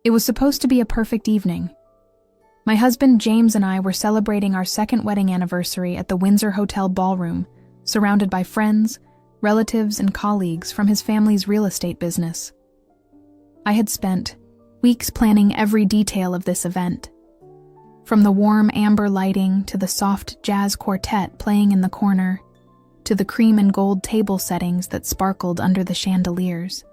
It was supposed to be a perfect evening. My husband James and I were celebrating our second wedding anniversary at the Windsor Hotel ballroom, surrounded by friends, relatives, and colleagues from his family's real estate business. I had spent weeks planning every detail of this event, from the warm amber lighting to the soft jazz quartet playing in the corner, to the cream and gold table settings that sparkled under the chandeliers.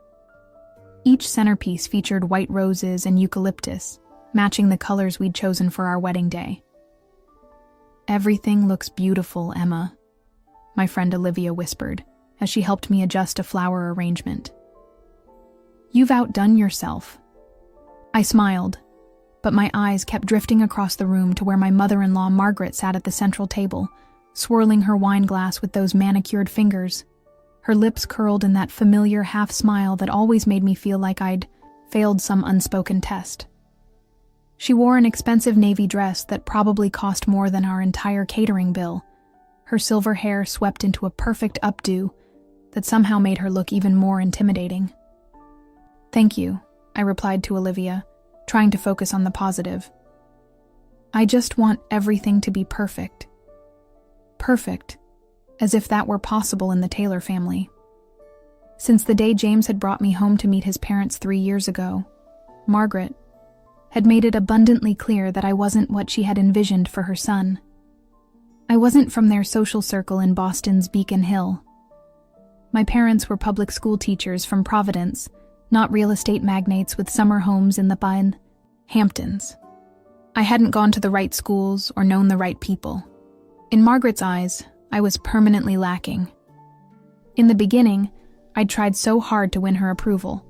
Each centerpiece featured white roses and eucalyptus, matching the colors we'd chosen for our wedding day. "Everything looks beautiful, Emma," my friend Olivia whispered as she helped me adjust a flower arrangement. "You've outdone yourself." I smiled, but my eyes kept drifting across the room to where my mother-in-law Margaret sat at the central table, swirling her wine glass with those manicured fingers, her lips curled in that familiar half-smile that always made me feel like I'd failed some unspoken test. She wore an expensive navy dress that probably cost more than our entire catering bill, her silver hair swept into a perfect updo that somehow made her look even more intimidating. "Thank you," I replied to Olivia, trying to focus on the positive. "I just want everything to be perfect." Perfect, as if that were possible in the Taylor family. Since the day James had brought me home to meet his parents 3 years ago, Margaret had made it abundantly clear that I wasn't what she had envisioned for her son. I wasn't from their social circle in Boston's Beacon Hill. My parents were public school teachers from Providence, not real estate magnates with summer homes in the Hamptons. I hadn't gone to the right schools or known the right people. In Margaret's eyes, I was permanently lacking. In the beginning, I'd tried so hard to win her approval,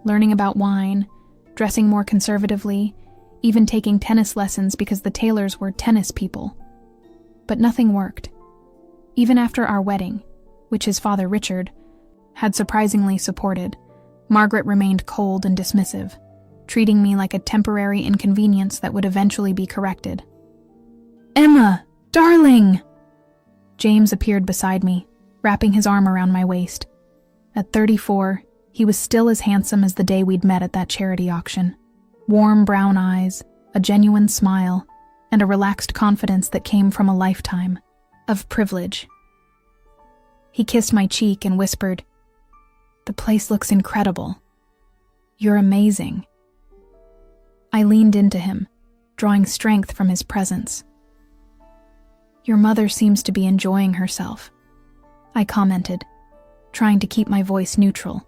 learning about wine, dressing more conservatively, even taking tennis lessons because the Taylors were tennis people. But nothing worked. Even after our wedding, which his father Richard had surprisingly supported, Margaret remained cold and dismissive, treating me like a temporary inconvenience that would eventually be corrected. "Emma, darling!" James appeared beside me, wrapping his arm around my waist. At 34, he was still as handsome as the day we'd met at that charity auction. Warm brown eyes, a genuine smile, and a relaxed confidence that came from a lifetime of privilege. He kissed my cheek and whispered, "The place looks incredible. You're amazing." I leaned into him, drawing strength from his presence. "Your mother seems to be enjoying herself," I commented, trying to keep my voice neutral.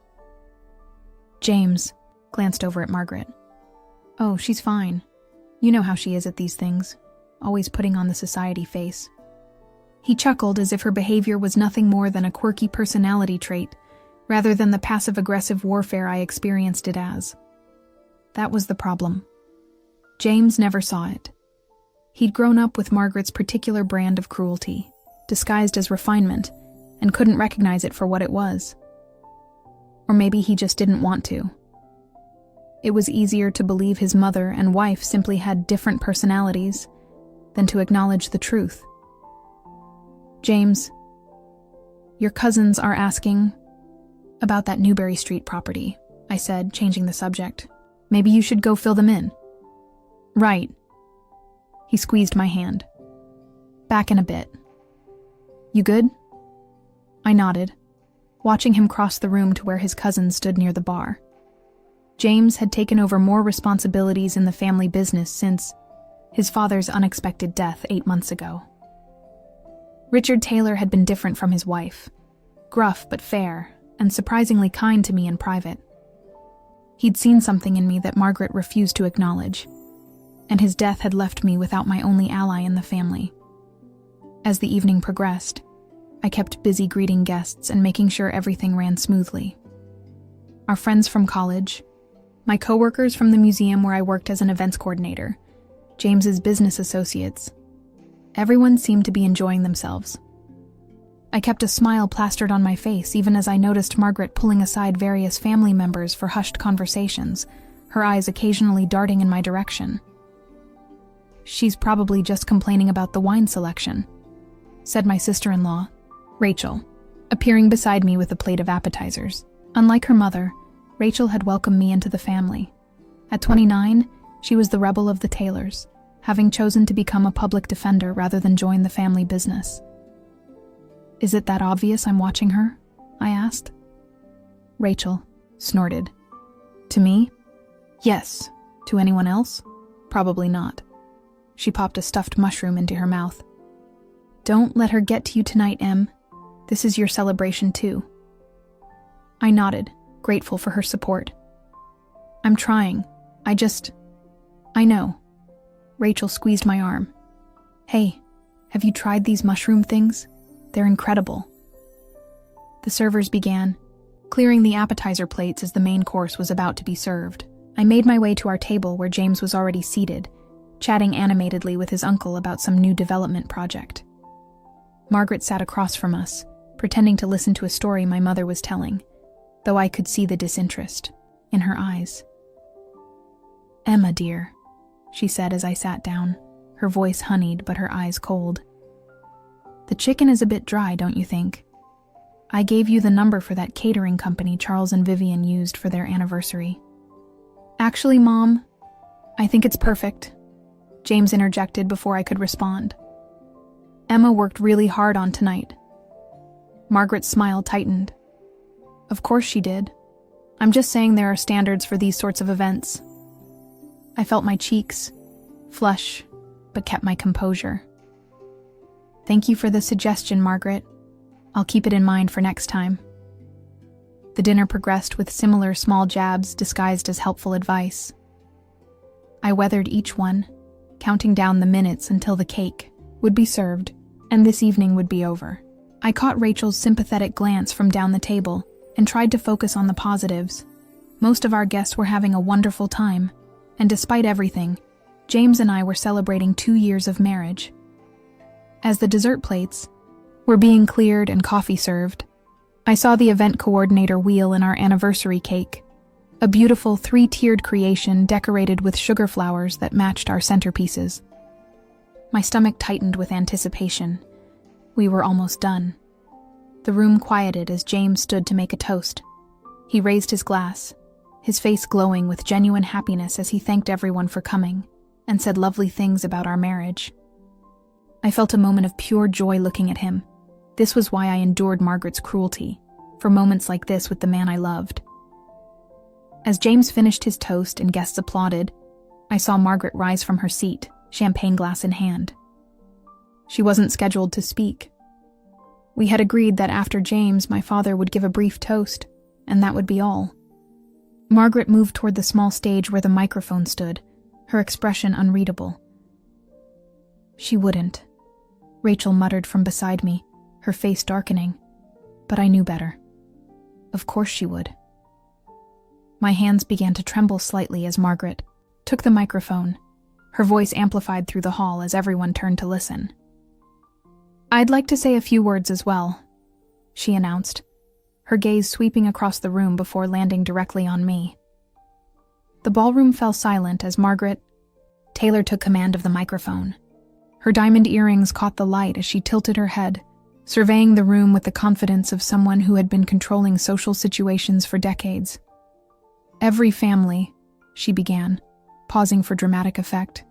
James glanced over at Margaret. "Oh, she's fine. You know how she is at these things, always putting on the society face." He chuckled as if her behavior was nothing more than a quirky personality trait, rather than the passive-aggressive warfare I experienced it as. That was the problem. James never saw it. He'd grown up with Margaret's particular brand of cruelty, disguised as refinement, and couldn't recognize it for what it was. Or maybe he just didn't want to. It was easier to believe his mother and wife simply had different personalities than to acknowledge the truth. "James, your cousins are asking about that Newberry Street property," I said, changing the subject. "Maybe you should go fill them in." "Right." He squeezed my hand. "Back in a bit. You good?" I nodded, watching him cross the room to where his cousin stood near the bar. James had taken over more responsibilities in the family business since his father's unexpected death 8 months ago. Richard Taylor had been different from his wife, gruff but fair, and surprisingly kind to me in private. He'd seen something in me that Margaret refused to acknowledge, and his death had left me without my only ally in the family. As the evening progressed, I kept busy greeting guests and making sure everything ran smoothly. Our friends from college, my coworkers from the museum where I worked as an events coordinator, James's business associates, everyone seemed to be enjoying themselves. I kept a smile plastered on my face even as I noticed Margaret pulling aside various family members for hushed conversations, her eyes occasionally darting in my direction. "She's probably just complaining about the wine selection," said my sister-in-law, Rachel, appearing beside me with a plate of appetizers. Unlike her mother, Rachel had welcomed me into the family. At 29, she was the rebel of the Taylors, having chosen to become a public defender rather than join the family business. "Is it that obvious I'm watching her?" I asked. Rachel snorted. "To me? Yes. To anyone else? Probably not." She popped a stuffed mushroom into her mouth. "Don't let her get to you tonight, Em. This is your celebration too." I nodded, grateful for her support. "I'm trying. I know." Rachel squeezed my arm. "Hey, have you tried these mushroom things? They're incredible." The servers began, clearing the appetizer plates as the main course was about to be served. I made my way to our table where James was already seated, chatting animatedly with his uncle about some new development project. Margaret sat across from us, pretending to listen to a story my mother was telling, though I could see the disinterest in her eyes. "Emma, dear," she said as I sat down, her voice honeyed but her eyes cold. "The chicken is a bit dry, don't you think? I gave you the number for that catering company Charles and Vivian used for their anniversary." "Actually, Mom, I think it's perfect," James interjected before I could respond. "Emma worked really hard on tonight." Margaret's smile tightened. "Of course she did. I'm just saying there are standards for these sorts of events." I felt my cheeks flush, but kept my composure. "Thank you for the suggestion, Margaret. I'll keep it in mind for next time." The dinner progressed with similar small jabs disguised as helpful advice. I weathered each one, counting down the minutes until the cake would be served and this evening would be over. I caught Rachel's sympathetic glance from down the table and tried to focus on the positives. Most of our guests were having a wonderful time, and despite everything, James and I were celebrating 2 years of marriage. As the dessert plates were being cleared and coffee served, I saw the event coordinator wheel in our anniversary cake, a beautiful 3-tiered creation decorated with sugar flowers that matched our centerpieces. My stomach tightened with anticipation. We were almost done. The room quieted as James stood to make a toast. He raised his glass, his face glowing with genuine happiness as he thanked everyone for coming and said lovely things about our marriage. I felt a moment of pure joy looking at him. This was why I endured Margaret's cruelty, for moments like this with the man I loved. As James finished his toast and guests applauded, I saw Margaret rise from her seat, champagne glass in hand. She wasn't scheduled to speak. We had agreed that after James, my father would give a brief toast, and that would be all. Margaret moved toward the small stage where the microphone stood, her expression unreadable. "She wouldn't," Rachel muttered from beside me, her face darkening, but I knew better. Of course she would. My hands began to tremble slightly as Margaret took the microphone, her voice amplified through the hall as everyone turned to listen. "I'd like to say a few words as well," she announced, her gaze sweeping across the room before landing directly on me. The ballroom fell silent as Margaret Taylor took command of the microphone. Her diamond earrings caught the light as she tilted her head, surveying the room with the confidence of someone who had been controlling social situations for decades. "Every family," she began, pausing for dramatic effect,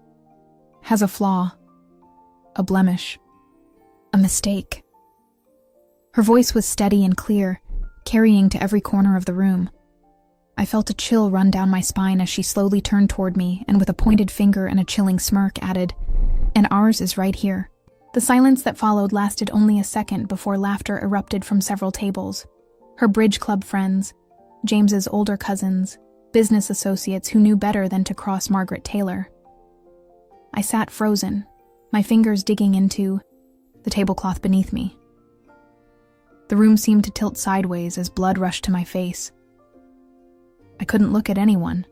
"has a flaw, a blemish, a mistake." Her voice was steady and clear, carrying to every corner of the room. I felt a chill run down my spine as she slowly turned toward me and with a pointed finger and a chilling smirk added, "And ours is right here." The silence that followed lasted only a second before laughter erupted from several tables. Her bridge club friends, James's older cousins, business associates who knew better than to cross Margaret Taylor. I sat frozen, my fingers digging into the tablecloth beneath me. The room seemed to tilt sideways as blood rushed to my face. I couldn't look at anyone,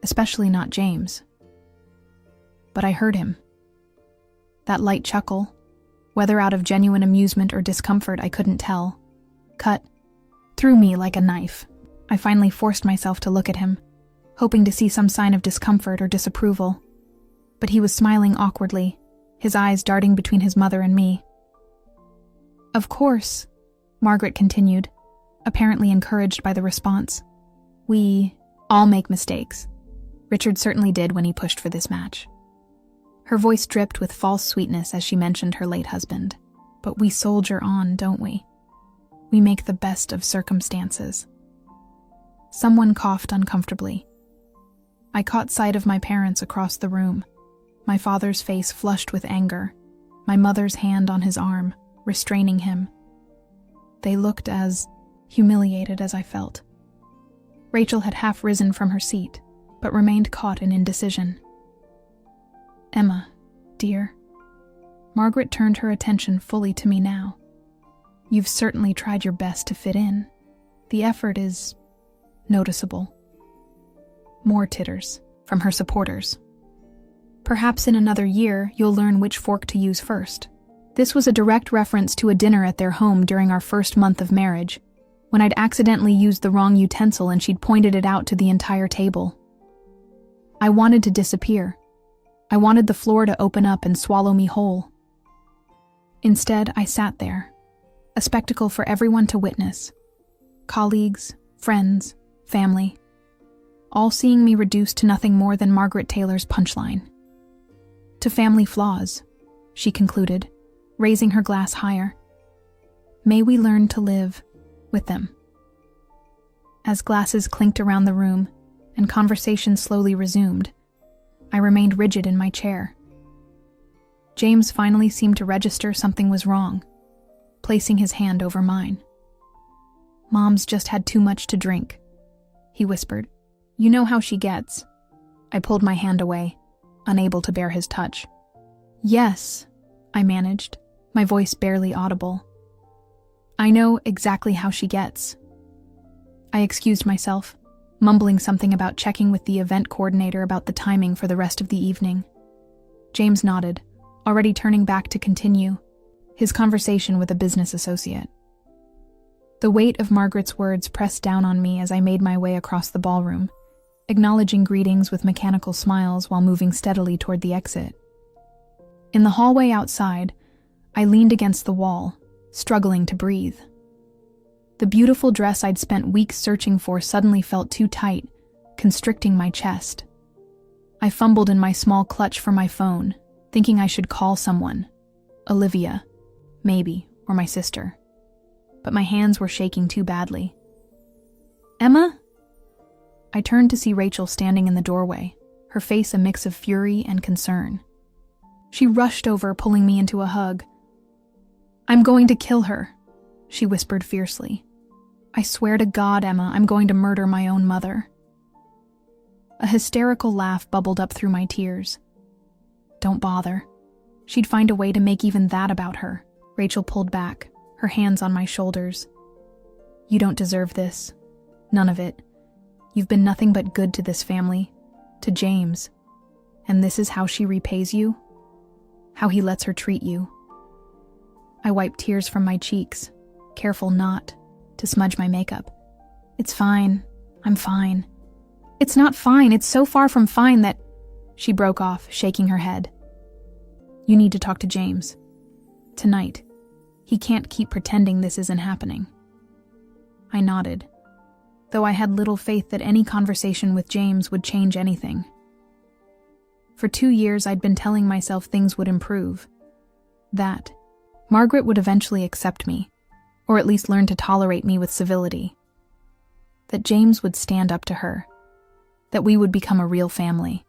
especially not James. But I heard him. That light chuckle, whether out of genuine amusement or discomfort I couldn't tell, cut through me like a knife. I finally forced myself to look at him, hoping to see some sign of discomfort or disapproval. But he was smiling awkwardly, his eyes darting between his mother and me. "Of course," Margaret continued, apparently encouraged by the response. "We all make mistakes. Richard certainly did when he pushed for this match. Her voice dripped with false sweetness as she mentioned her late husband. But we soldier on, don't we? We make the best of circumstances. Someone coughed uncomfortably. I caught sight of my parents across the room, my father's face flushed with anger, my mother's hand on his arm, restraining him. They looked as humiliated as I felt. Rachel had half risen from her seat, but remained caught in indecision. Emma, dear. Margaret turned her attention fully to me now. You've certainly tried your best to fit in. The effort is noticeable. More titters from her supporters. Perhaps in another year, you'll learn which fork to use first. This was a direct reference to a dinner at their home during our first month of marriage, when I'd accidentally used the wrong utensil and she'd pointed it out to the entire table. I wanted to disappear. I wanted the floor to open up and swallow me whole. Instead, I sat there, a spectacle for everyone to witness. Colleagues, friends, family, all seeing me reduced to nothing more than Margaret Taylor's punchline. To family flaws, she concluded, raising her glass higher. May we learn to live with them. As glasses clinked around the room and conversation slowly resumed, I remained rigid in my chair. James finally seemed to register something was wrong, placing his hand over mine. Mom's just had too much to drink, he whispered. You know how she gets. I pulled my hand away, unable to bear his touch. Yes, I managed, my voice barely audible. I know exactly how she gets. I excused myself, mumbling something about checking with the event coordinator about the timing for the rest of the evening. James nodded, already turning back to continue his conversation with a business associate. The weight of Margaret's words pressed down on me as I made my way across the ballroom, acknowledging greetings with mechanical smiles while moving steadily toward the exit. In the hallway outside, I leaned against the wall, struggling to breathe. The beautiful dress I'd spent weeks searching for suddenly felt too tight, constricting my chest. I fumbled in my small clutch for my phone, thinking I should call someone. Olivia, maybe, or my sister. But my hands were shaking too badly. Emma? I turned to see Rachel standing in the doorway, her face a mix of fury and concern. She rushed over, pulling me into a hug. I'm going to kill her, she whispered fiercely. I swear to God, Emma, I'm going to murder my own mother. A hysterical laugh bubbled up through my tears. Don't bother. She'd find a way to make even that about her. Rachel pulled back, her hands on my shoulders. You don't deserve this. None of it. You've been nothing but good to this family, to James. And this is how she repays you? How he lets her treat you. I wiped tears from my cheeks, careful not to smudge my makeup. It's fine. I'm fine. It's not fine. It's so far from fine that... She broke off, shaking her head. You need to talk to James. Tonight. He can't keep pretending this isn't happening. I nodded, though I had little faith that any conversation with James would change anything. For 2 years I'd been telling myself things would improve. That Margaret would eventually accept me, or at least learn to tolerate me with civility. That James would stand up to her. That we would become a real family.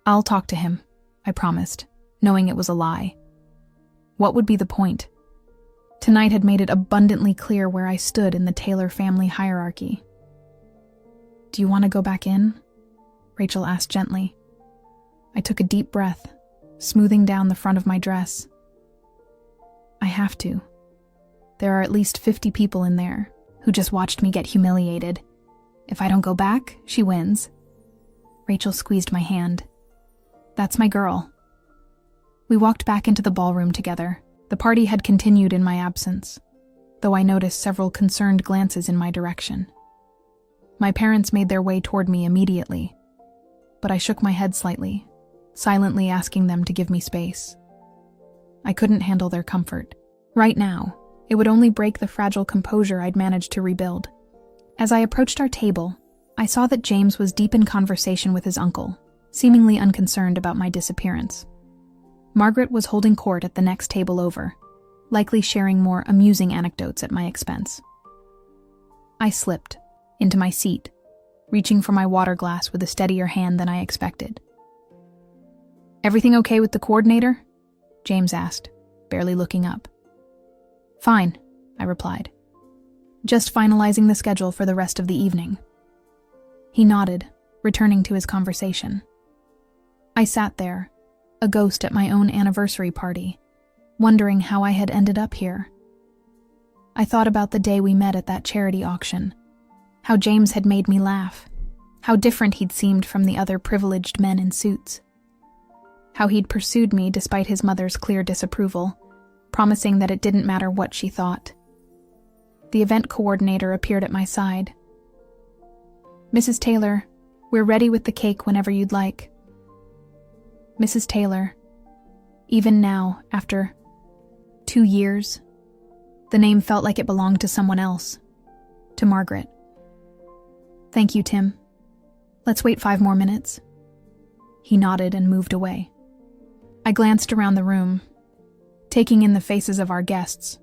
I'll talk to him, I promised, knowing it was a lie. What would be the point? Tonight had made it abundantly clear where I stood in the Taylor family hierarchy. Do you want to go back in? Rachel asked gently. I took a deep breath, smoothing down the front of my dress. I have to. There are at least 50 people in there who just watched me get humiliated. If I don't go back, she wins. Rachel squeezed my hand. That's my girl. We walked back into the ballroom together. The party had continued in my absence, though I noticed several concerned glances in my direction. My parents made their way toward me immediately, but I shook my head slightly, silently asking them to give me space. I couldn't handle their comfort. Right now, it would only break the fragile composure I'd managed to rebuild. As I approached our table, I saw that James was deep in conversation with his uncle, seemingly unconcerned about my disappearance. Margaret was holding court at the next table over, likely sharing more amusing anecdotes at my expense. I slipped into my seat, reaching for my water glass with a steadier hand than I expected. "Everything okay with the coordinator?" James asked, barely looking up. "Fine," I replied. "Just finalizing the schedule for the rest of the evening." He nodded, returning to his conversation. I sat there, a ghost at my own anniversary party, wondering how I had ended up here. I thought about the day we met at that charity auction, how James had made me laugh, how different he'd seemed from the other privileged men in suits, how he'd pursued me despite his mother's clear disapproval, promising that it didn't matter what she thought. The event coordinator appeared at my side. "Mrs. Taylor, we're ready with the cake whenever you'd like." Mrs. Taylor. Even now, after 2 years, the name felt like it belonged to someone else, to Margaret. "Thank you, Tim. Let's wait 5 more minutes." He nodded and moved away. I glanced around the room, taking in the faces of our guests,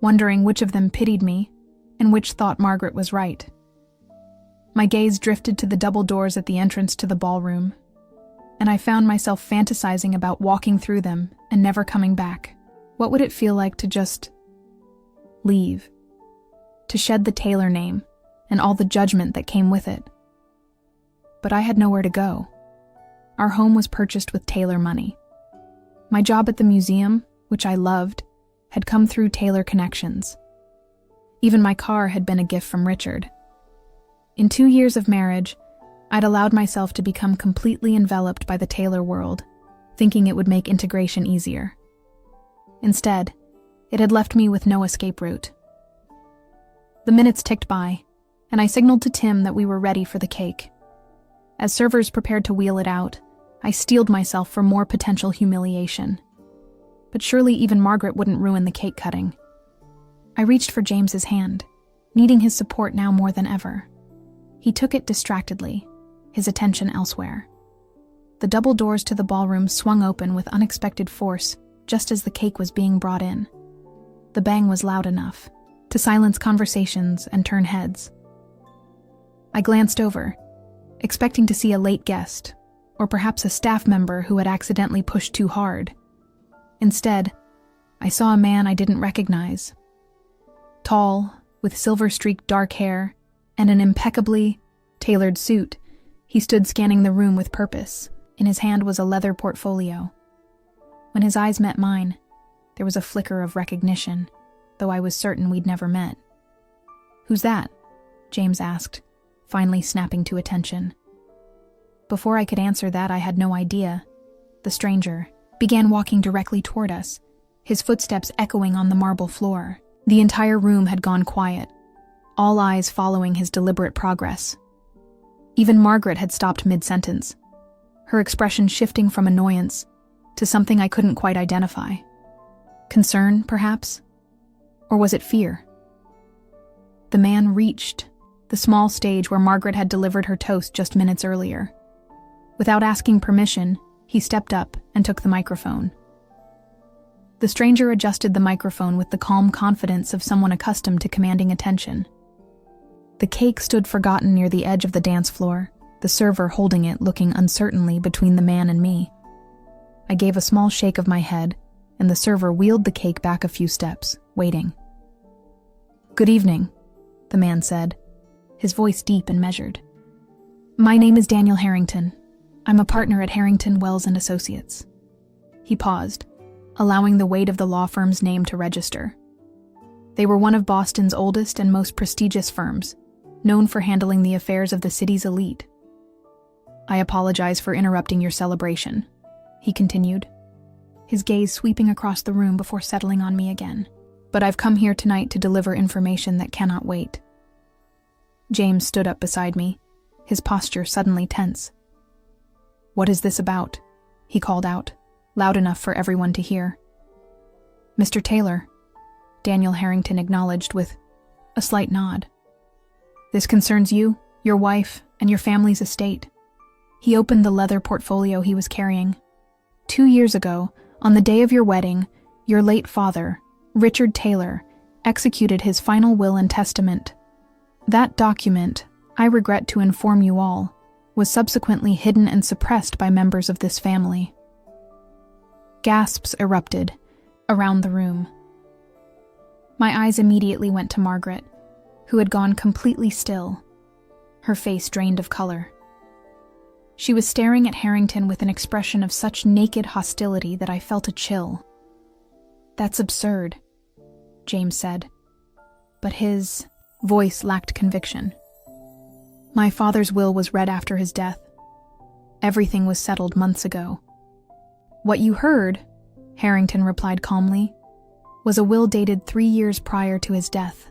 wondering which of them pitied me and which thought Margaret was right. My gaze drifted to the double doors at the entrance to the ballroom, and I found myself fantasizing about walking through them and never coming back. What would it feel like to just leave? To shed the Taylor name and all the judgment that came with it? But I had nowhere to go. Our home was purchased with Taylor money. My job at the museum, which I loved, had come through Taylor connections. Even my car had been a gift from Richard. In 2 years of marriage, I'd allowed myself to become completely enveloped by the Taylor world, thinking it would make integration easier. Instead, it had left me with no escape route. The minutes ticked by, and I signaled to Tim that we were ready for the cake. As servers prepared to wheel it out, I steeled myself for more potential humiliation. But surely even Margaret wouldn't ruin the cake cutting. I reached for James's hand, needing his support now more than ever. He took it distractedly, his attention elsewhere. The double doors to the ballroom swung open with unexpected force just as the cake was being brought in. The bang was loud enough to silence conversations and turn heads. I glanced over, expecting to see a late guest, or perhaps a staff member who had accidentally pushed too hard. Instead, I saw a man I didn't recognize. Tall, with silver-streaked dark hair, and an impeccably tailored suit, he stood scanning the room with purpose. In his hand was a leather portfolio. When his eyes met mine, there was a flicker of recognition, though I was certain we'd never met. "Who's that?" James asked, finally snapping to attention. Before I could answer that, I had no idea. The stranger began walking directly toward us, his footsteps echoing on the marble floor. The entire room had gone quiet, all eyes following his deliberate progress. Even Margaret had stopped mid-sentence, her expression shifting from annoyance to something I couldn't quite identify. Concern, perhaps? Or was it fear? The man reached the small stage where Margaret had delivered her toast just minutes earlier. Without asking permission, he stepped up and took the microphone. The stranger adjusted the microphone with the calm confidence of someone accustomed to commanding attention. The cake stood forgotten near the edge of the dance floor, the server holding it looking uncertainly between the man and me. I gave a small shake of my head, and the server wheeled the cake back a few steps, waiting. "Good evening," the man said, his voice deep and measured. "My name is Daniel Harrington. I'm a partner at Harrington, Wells & Associates." He paused, allowing the weight of the law firm's name to register. They were one of Boston's oldest and most prestigious firms, known for handling the affairs of the city's elite. "I apologize for interrupting your celebration," he continued, his gaze sweeping across the room before settling on me again. "But I've come here tonight to deliver information that cannot wait." James stood up beside me, his posture suddenly tense. "What is this about?" he called out, loud enough for everyone to hear. "Mr. Taylor," Daniel Harrington acknowledged with a slight nod. "This concerns you, your wife, and your family's estate." He opened the leather portfolio he was carrying. "2 years ago, on the day of your wedding, your late father, Richard Taylor, executed his final will and testament. That document, I regret to inform you all, was subsequently hidden and suppressed by members of this family." Gasps erupted around the room. My eyes immediately went to Margaret, who had gone completely still, her face drained of color. She was staring at Harrington with an expression of such naked hostility that I felt a chill. "That's absurd," James said, but his voice lacked conviction. "My father's will was read after his death. Everything was settled months ago." "What you heard," Harrington replied calmly, "was a will dated 3 years prior to his death.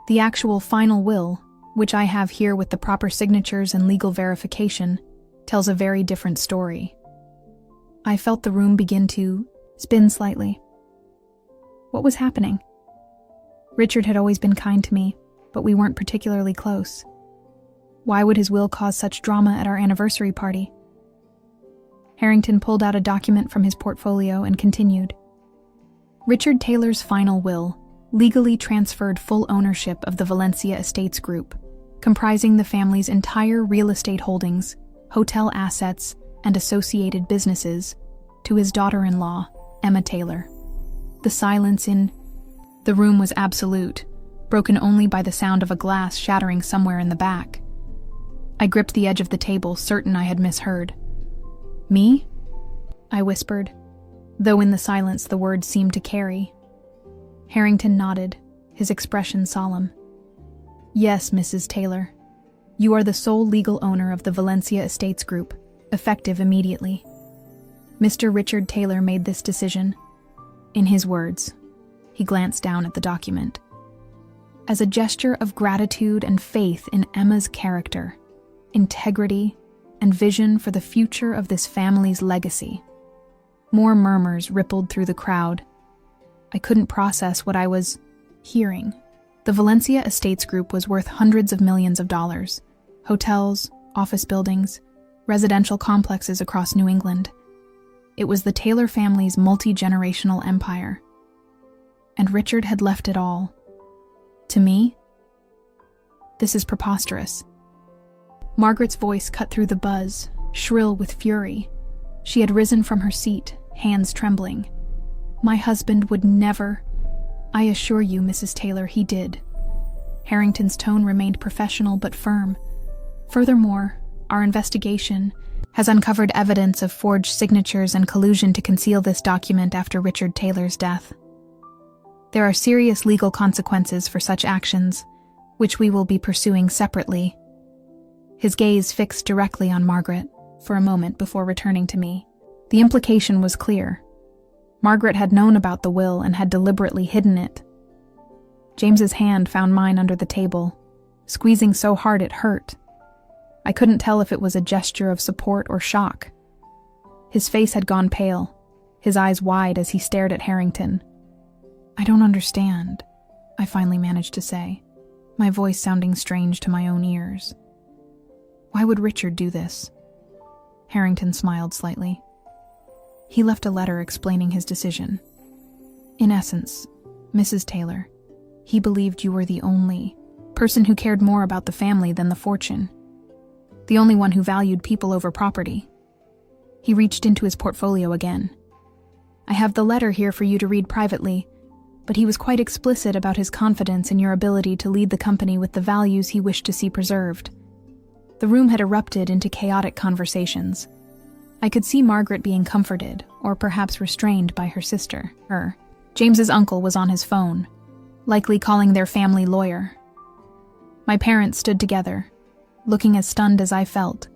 The actual final will, which I have here with the proper signatures and legal verification, tells a very different story." I felt the room begin to spin slightly. What was happening? Richard had always been kind to me, but we weren't particularly close. Why would his will cause such drama at our anniversary party? Harrington pulled out a document from his portfolio and continued. "Richard Taylor's final will legally transferred full ownership of the Valencia Estates Group, comprising the family's entire real estate holdings, hotel assets, and associated businesses, to his daughter-in-law, Emma Taylor." The silence in the room was absolute, broken only by the sound of a glass shattering somewhere in the back. I gripped the edge of the table, certain I had misheard. "Me?" I whispered, though in the silence the words seemed to carry. Harrington nodded, his expression solemn. "Yes, Mrs. Taylor. You are the sole legal owner of the Valencia Estates Group, effective immediately. Mr. Richard Taylor made this decision. In his words," he glanced down at the document, "as a gesture of gratitude and faith in Emma's character, integrity, and vision for the future of this family's legacy." More murmurs rippled through the crowd. I couldn't process what I was hearing. The Valencia Estates Group was worth hundreds of millions of dollars. Hotels, office buildings, residential complexes across New England. It was the Taylor family's multi-generational empire. And Richard had left it all. To me? This is preposterous. Margaret's voice cut through the buzz, shrill with fury. She had risen from her seat, hands trembling. "My husband would never. I assure you, Mrs. Taylor, he did." Harrington's tone remained professional but firm. "Furthermore, our investigation has uncovered evidence of forged signatures and collusion to conceal this document after Richard Taylor's death. There are serious legal consequences for such actions, which we will be pursuing separately." His gaze fixed directly on Margaret for a moment before returning to me. The implication was clear. Margaret had known about the will and had deliberately hidden it. James's hand found mine under the table, squeezing so hard it hurt. I couldn't tell if it was a gesture of support or shock. His face had gone pale, his eyes wide as he stared at Harrington. "I don't understand," I finally managed to say, my voice sounding strange to my own ears. "Why would Richard do this?" Harrington smiled slightly. "He left a letter explaining his decision. In essence, Mrs. Taylor, he believed you were the only person who cared more about the family than the fortune. The only one who valued people over property." He reached into his portfolio again. "I have the letter here for you to read privately, but he was quite explicit about his confidence in your ability to lead the company with the values he wished to see preserved." The room had erupted into chaotic conversations. I could see Margaret being comforted, or perhaps restrained by her sister. James's uncle was on his phone, likely calling their family lawyer. My parents stood together, looking as stunned as I felt.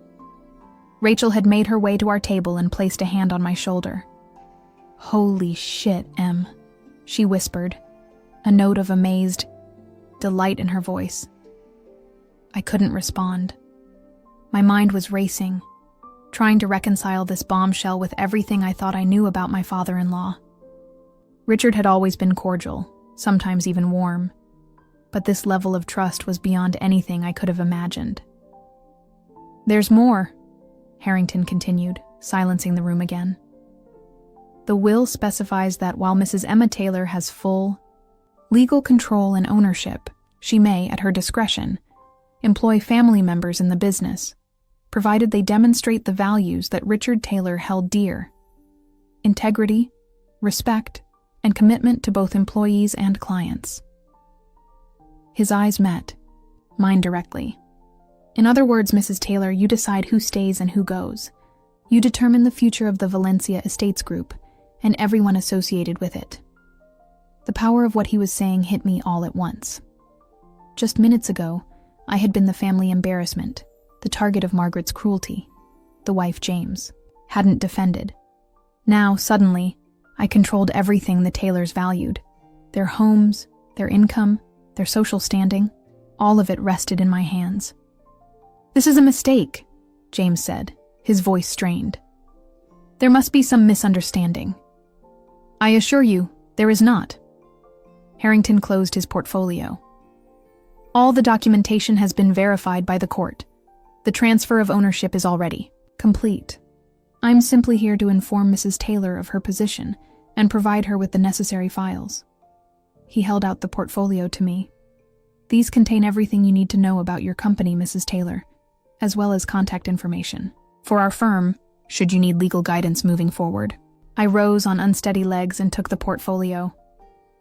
Rachel had made her way to our table and placed a hand on my shoulder. "Holy shit, Em," she whispered, a note of amazed delight in her voice. I couldn't respond. My mind was racing, trying to reconcile this bombshell with everything I thought I knew about my father-in-law. Richard had always been cordial, sometimes even warm, but this level of trust was beyond anything I could have imagined. There's more, Harrington continued, silencing the room again. The will specifies that while Mrs. Emma Taylor has full legal control and ownership, she may, at her discretion, employ family members in the business, provided they demonstrate the values that Richard Taylor held dear: integrity, respect, and commitment to both employees and clients. His eyes met, mine directly. In other words, Mrs. Taylor, you decide who stays and who goes. You determine the future of the Valencia Estates Group and everyone associated with it. The power of what he was saying hit me all at once. Just minutes ago, I had been the family embarrassment, the target of Margaret's cruelty. The wife, James, hadn't defended. Now, suddenly, I controlled everything the Taylors valued. Their homes, their income, their social standing, all of it rested in my hands. "This is a mistake," James said, his voice strained. "There must be some misunderstanding." "I assure you, there is not." Harrington closed his portfolio. "All the documentation has been verified by the court. The transfer of ownership is already complete. I'm simply here to inform Mrs. Taylor of her position and provide her with the necessary files." He held out the portfolio to me. "These contain everything you need to know about your company, Mrs. Taylor, as well as contact information for our firm, should you need legal guidance moving forward." I rose on unsteady legs and took the portfolio.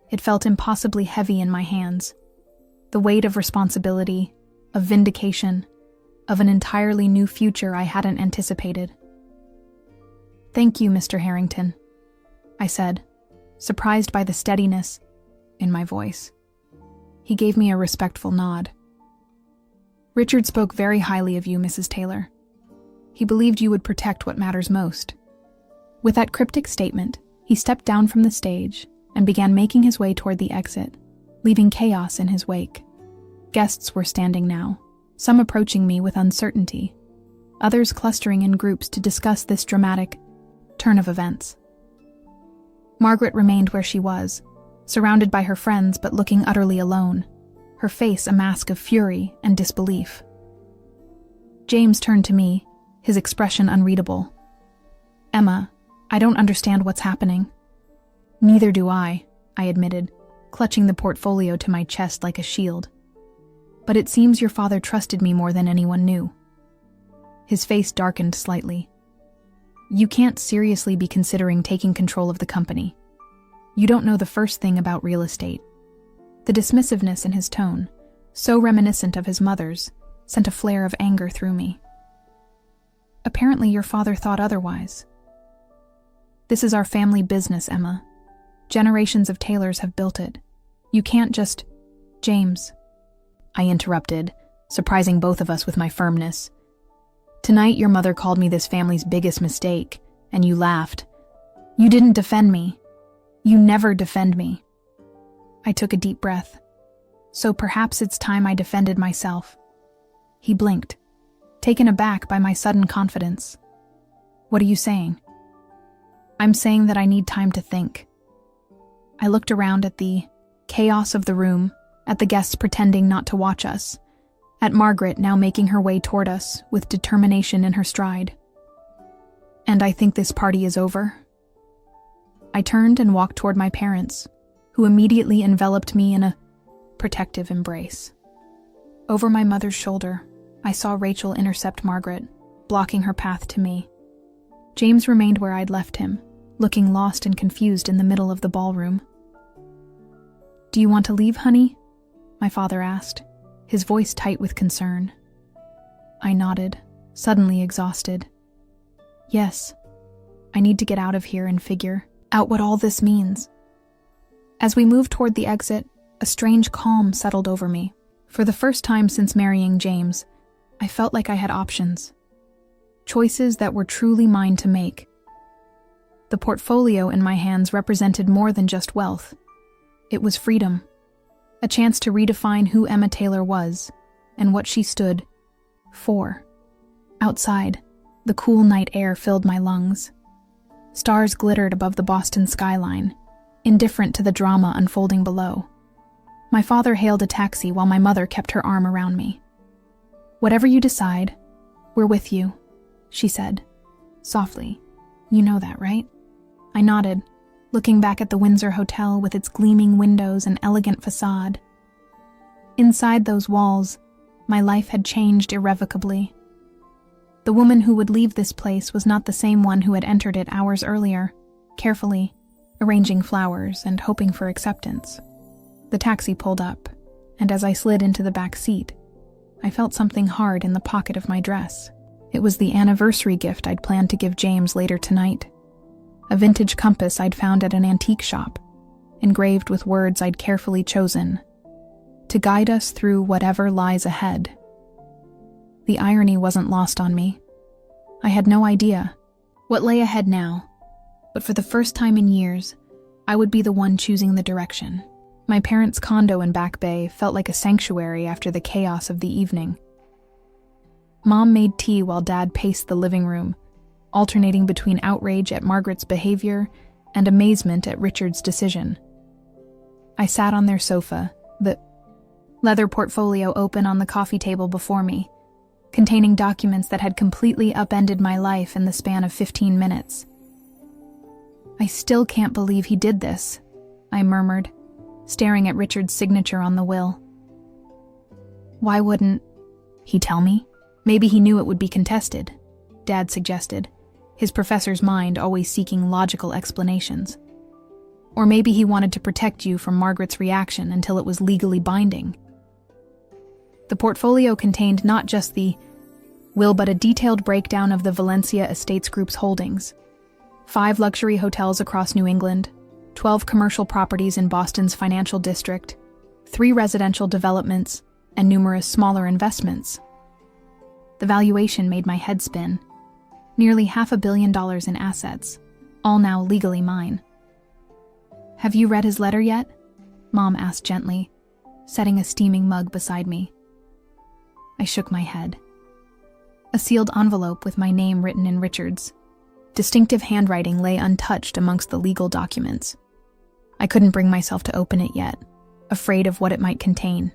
It felt impossibly heavy in my hands. The weight of responsibility, of vindication, of an entirely new future I hadn't anticipated. "Thank you, Mr. Harrington," I said, surprised by the steadiness in my voice. He gave me a respectful nod. "Richard spoke very highly of you, Mrs. Taylor. He believed you would protect what matters most." With that cryptic statement, he stepped down from the stage and began making his way toward the exit, leaving chaos in his wake. Guests were standing now, some approaching me with uncertainty, others clustering in groups to discuss this dramatic turn of events. Margaret remained where she was, surrounded by her friends but looking utterly alone, her face a mask of fury and disbelief. James turned to me, his expression unreadable. "Emma, I don't understand what's happening." "Neither do I admitted, clutching the portfolio to my chest like a shield. "But it seems your father trusted me more than anyone knew." His face darkened slightly. "You can't seriously be considering taking control of the company. You don't know the first thing about real estate." The dismissiveness in his tone, so reminiscent of his mother's, sent a flare of anger through me. "Apparently your father thought otherwise." "This is our family business, Emma. Generations of Taylors have built it. You can't just—" "James," I interrupted, surprising both of us with my firmness. "Tonight your mother called me this family's biggest mistake, and you laughed. You didn't defend me. You never defend me." I took a deep breath. "So perhaps it's time I defended myself." He blinked, taken aback by my sudden confidence. "What are you saying?" "I'm saying that I need time to think." I looked around at the chaos of the room, at the guests pretending not to watch us, at Margaret now making her way toward us with determination in her stride. "And I think this party is over." I turned and walked toward my parents, who immediately enveloped me in a protective embrace. Over my mother's shoulder, I saw Rachel intercept Margaret, blocking her path to me. James remained where I'd left him, looking lost and confused in the middle of the ballroom. "Do you want to leave, honey?" my father asked, his voice tight with concern. I nodded, suddenly exhausted. "Yes, I need to get out of here and figure out what all this means." As we moved toward the exit, a strange calm settled over me. For the first time since marrying James, I felt like I had options. Choices that were truly mine to make. The portfolio in my hands represented more than just wealth. It was freedom. A chance to redefine who Emma Taylor was and what she stood for. Outside, the cool night air filled my lungs. Stars glittered above the Boston skyline, indifferent to the drama unfolding below. My father hailed a taxi while my mother kept her arm around me. "Whatever you decide, "We're with you," she said, softly. "You know that, right?" I nodded, looking back at the Windsor Hotel with its gleaming windows and elegant facade. Inside those walls, my life had changed irrevocably. The woman who would leave this place was not the same one who had entered it hours earlier, carefully, arranging flowers and hoping for acceptance. The taxi pulled up, and as I slid into the back seat, I felt something hard in the pocket of my dress. It was the anniversary gift I'd planned to give James later tonight. A vintage compass I'd found at an antique shop, engraved with words I'd carefully chosen, to guide us through whatever lies ahead. The irony wasn't lost on me. I had no idea what lay ahead now, but for the first time in years, I would be the one choosing the direction. My parents' condo in Back Bay felt like a sanctuary after the chaos of the evening. Mom made tea while Dad paced the living room, alternating between outrage at Margaret's behavior and amazement at Richard's decision. I sat on their sofa, the leather portfolio open on the coffee table before me, containing documents that had completely upended my life in the span of 15 minutes. "I still can't believe he did this," I murmured, staring at Richard's signature on the will. "Why wouldn't he tell me? Maybe he knew it would be contested," Dad suggested, his professor's mind always seeking logical explanations. "Or maybe he wanted to protect you from Margaret's reaction until it was legally binding." The portfolio contained not just the will but a detailed breakdown of the Valencia Estates Group's holdings. 5 luxury hotels across New England, 12 commercial properties in Boston's financial district, 3 residential developments, and numerous smaller investments. The valuation made my head spin. Nearly $500 million in assets, all now legally mine. "Have you read his letter yet?" Mom asked gently, setting a steaming mug beside me. I shook my head. A sealed envelope with my name written in Richard's distinctive handwriting lay untouched amongst the legal documents. I couldn't bring myself to open it yet, afraid of what it might contain.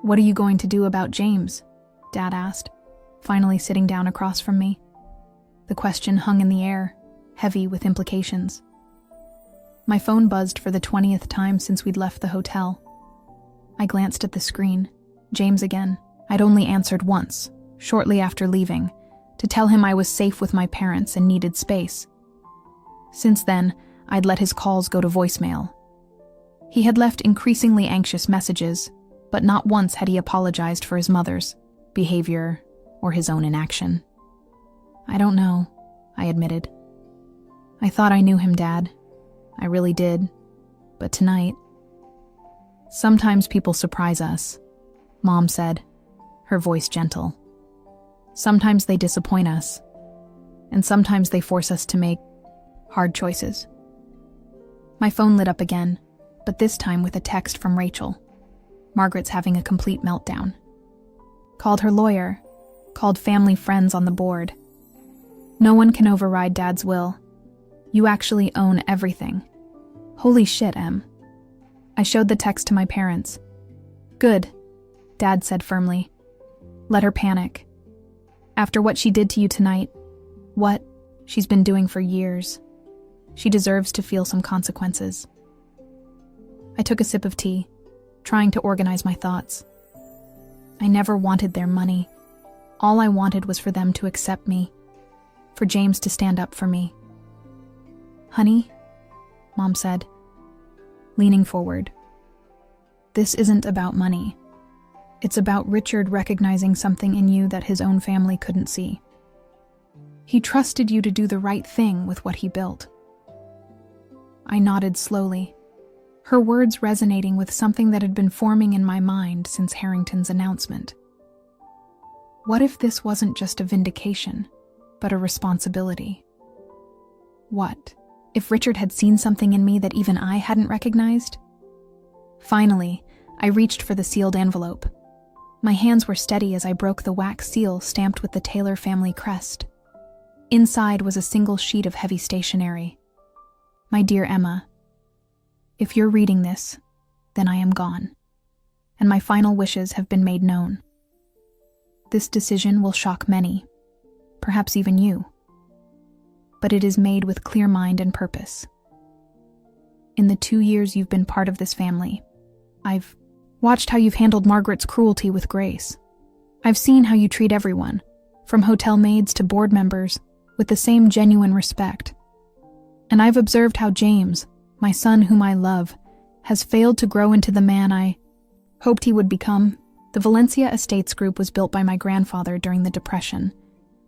"What are you going to do about James?" Dad asked, finally sitting down across from me. The question hung in the air, heavy with implications. My phone buzzed for the 20th time since we'd left the hotel. I glanced at the screen. James again. I'd only answered once, shortly after leaving, to tell him I was safe with my parents and needed space. Since then, I'd let his calls go to voicemail. He had left increasingly anxious messages, but not once had he apologized for his mother's behavior or his own inaction. "I don't know," I admitted. "I thought I knew him, Dad. I really did. But tonight..." "Sometimes people surprise us," Mom said, her voice gentle. "Sometimes they disappoint us, and sometimes they force us to make hard choices." My phone lit up again, but this time with a text from Rachel. Margaret's having a complete meltdown. Called her lawyer, called family friends on the board. "No one can override Dad's will. You actually own everything." "Holy shit, Em." I showed the text to my parents. "Good," Dad said firmly. "Let her panic. After what she did to you tonight, what she's been doing for years, she deserves to feel some consequences." I took a sip of tea, trying to organize my thoughts. I never wanted their money. All I wanted was for them to accept me, for James to stand up for me. "Honey," Mom said, leaning forward, "this isn't about money. It's about Richard recognizing something in you that his own family couldn't see. He trusted you to do the right thing with what he built." I nodded slowly, her words resonating with something that had been forming in my mind since Harrington's announcement. What if this wasn't just a vindication, but a responsibility? What if Richard had seen something in me that even I hadn't recognized? Finally, I reached for the sealed envelope. My hands were steady as I broke the wax seal stamped with the Taylor family crest. Inside was a single sheet of heavy stationery. "My dear Emma, if you're reading this, then I am gone, and my final wishes have been made known. This decision will shock many, perhaps even you. But it is made with clear mind and purpose. In the 2 years you've been part of this family, I've watched how you've handled Margaret's cruelty with grace. I've seen how you treat everyone, from hotel maids to board members, with the same genuine respect. And I've observed how James, my son whom I love, has failed to grow into the man I hoped he would become. The Valencia Estates Group was built by my grandfather during the Depression,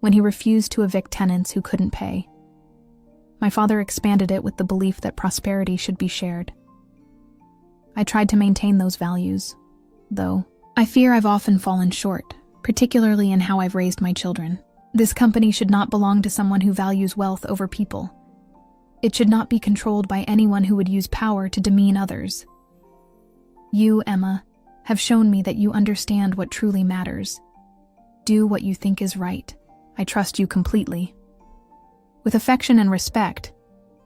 when he refused to evict tenants who couldn't pay. My father expanded it with the belief that prosperity should be shared. I tried to maintain those values, though I fear I've often fallen short, particularly in how I've raised my children. This company should not belong to someone who values wealth over people. It should not be controlled by anyone who would use power to demean others. You, Emma, have shown me that you understand what truly matters. Do what you think is right. I trust you completely. With affection and respect,